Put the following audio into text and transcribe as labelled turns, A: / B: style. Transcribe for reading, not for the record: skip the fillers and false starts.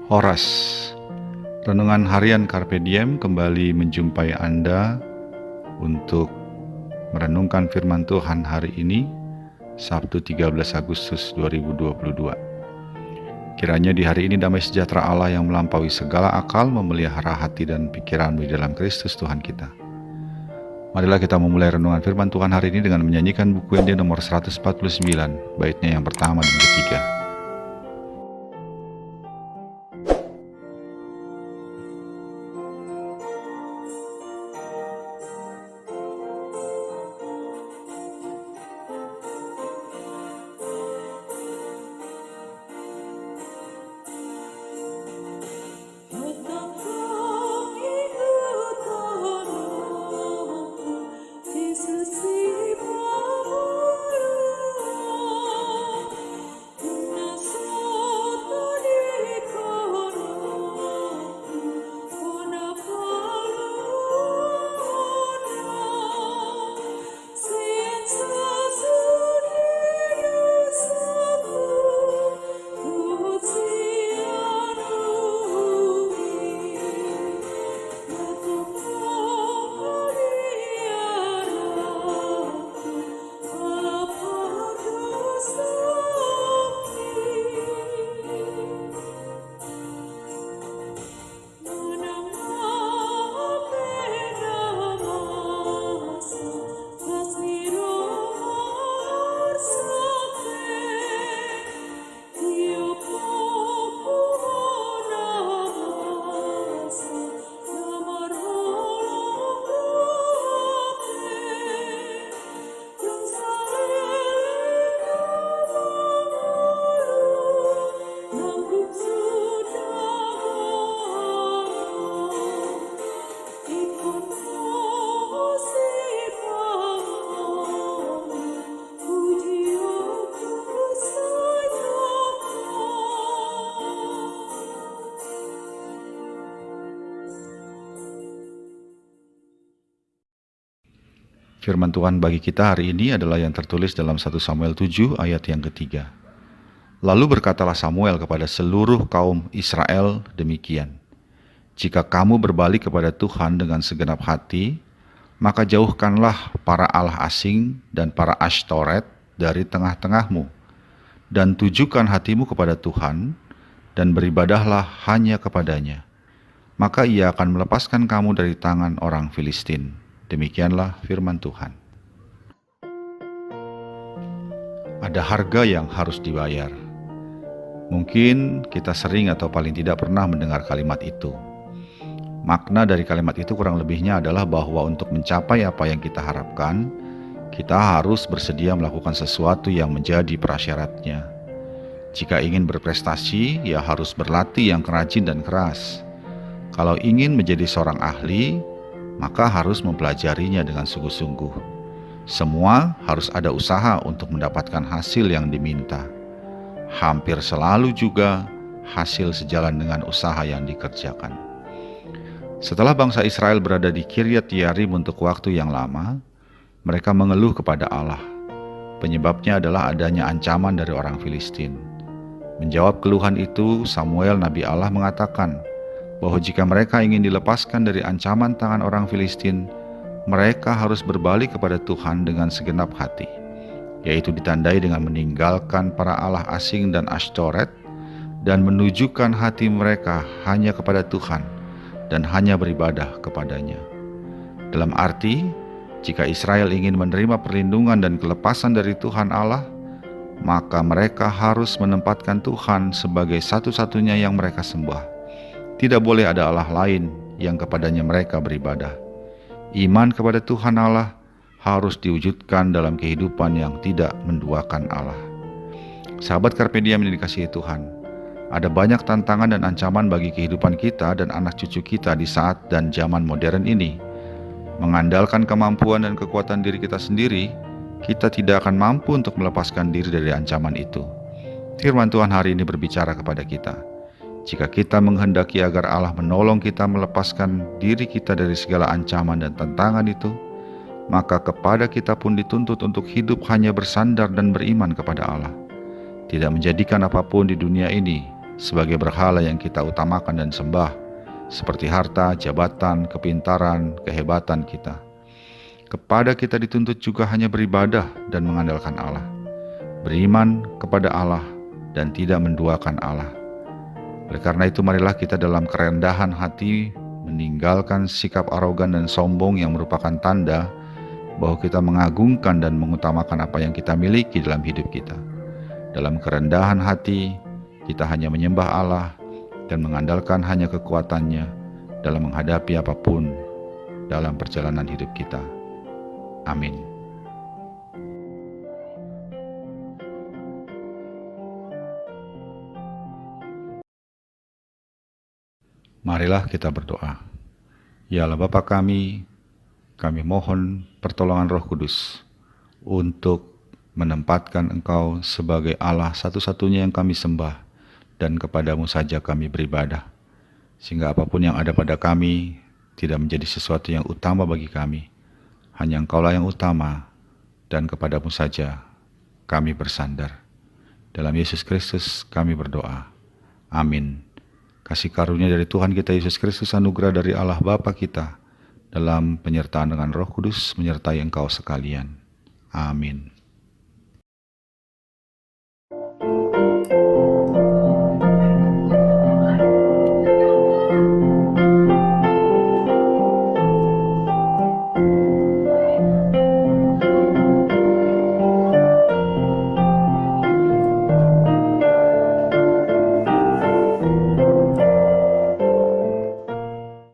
A: Horas. Renungan harian Carpe Diem kembali menjumpai Anda untuk merenungkan firman Tuhan hari ini, Sabtu 13 Agustus 2022. Kiranya di hari ini damai sejahtera Allah yang melampaui segala akal memelihara hati dan pikiranmu di dalam Kristus Tuhan kita. Marilah kita memulai renungan firman Tuhan hari ini dengan menyanyikan buku Injil nomor 149, baitnya yang pertama dan ketiga. Firman Tuhan bagi kita hari ini adalah yang tertulis dalam 1 Samuel 7 ayat yang ketiga. Lalu berkatalah Samuel kepada seluruh kaum Israel demikian, jika kamu berbalik kepada Tuhan dengan segenap hati, maka jauhkanlah para allah asing dan para Ashtoret dari tengah-tengahmu, dan tujukan hatimu kepada Tuhan, dan beribadahlah hanya kepadanya. Maka ia akan melepaskan kamu dari tangan orang Filistin. Demikianlah firman Tuhan. Ada harga yang harus dibayar. Mungkin kita sering atau paling tidak pernah mendengar kalimat itu. Makna dari kalimat itu kurang lebihnya adalah bahwa untuk mencapai apa yang kita harapkan, kita harus bersedia melakukan sesuatu yang menjadi prasyaratnya. Jika ingin berprestasi, ya harus berlatih yang rajin dan keras. Kalau ingin menjadi seorang ahli, maka harus mempelajarinya dengan sungguh-sungguh. Semua harus ada usaha untuk mendapatkan hasil yang diminta. Hampir selalu juga hasil sejalan dengan usaha yang dikerjakan. Setelah bangsa Israel berada di Kiryat Yearim untuk waktu yang lama, mereka mengeluh kepada Allah. Penyebabnya adalah adanya ancaman dari orang Filistin. Menjawab keluhan itu, Samuel Nabi Allah mengatakan bahwa jika mereka ingin dilepaskan dari ancaman tangan orang Filistin, mereka harus berbalik kepada Tuhan dengan segenap hati, yaitu ditandai dengan meninggalkan para allah asing dan Ashtoret, dan menunjukkan hati mereka hanya kepada Tuhan, dan hanya beribadah kepadanya. Dalam arti, jika Israel ingin menerima perlindungan dan kelepasan dari Tuhan Allah, maka mereka harus menempatkan Tuhan sebagai satu-satunya yang mereka sembah. Tidak boleh ada Allah lain yang kepadanya mereka beribadah. Iman kepada Tuhan Allah harus diwujudkan dalam kehidupan yang tidak menduakan Allah. Sahabat Carpe Diem yang dikasihi Tuhan, ada banyak tantangan dan ancaman bagi kehidupan kita dan anak cucu kita di saat dan zaman modern ini. Mengandalkan kemampuan dan kekuatan diri kita sendiri, kita tidak akan mampu untuk melepaskan diri dari ancaman itu. Firman Tuhan hari ini berbicara kepada kita. Jika kita menghendaki agar Allah menolong kita melepaskan diri kita dari segala ancaman dan tantangan itu, maka kepada kita pun dituntut untuk hidup hanya bersandar dan beriman kepada Allah. Tidak menjadikan apapun di dunia ini sebagai berhala yang kita utamakan dan sembah, seperti harta, jabatan, kepintaran, kehebatan kita. Kepada kita dituntut juga hanya beribadah dan mengandalkan Allah, beriman kepada Allah dan tidak menduakan Allah. Oleh karena itu marilah kita dalam kerendahan hati meninggalkan sikap arogan dan sombong yang merupakan tanda bahwa kita mengagungkan dan mengutamakan apa yang kita miliki dalam hidup kita. Dalam kerendahan hati, kita hanya menyembah Allah dan mengandalkan hanya kekuatannya dalam menghadapi apapun dalam perjalanan hidup kita. Amin. Marilah kita berdoa. Ya Allah Bapa kami mohon pertolongan Roh Kudus untuk menempatkan Engkau sebagai Allah satu-satunya yang kami sembah, dan kepadamu saja kami beribadah, sehingga apapun yang ada pada kami tidak menjadi sesuatu yang utama bagi kami. Hanya Engkaulah yang utama, dan kepadamu saja kami bersandar. Dalam Yesus Kristus kami berdoa. Amin. Kasih karunia dari Tuhan kita Yesus Kristus, anugerah dari Allah Bapa kita, dalam penyertaan dengan Roh Kudus menyertai engkau sekalian. Amin.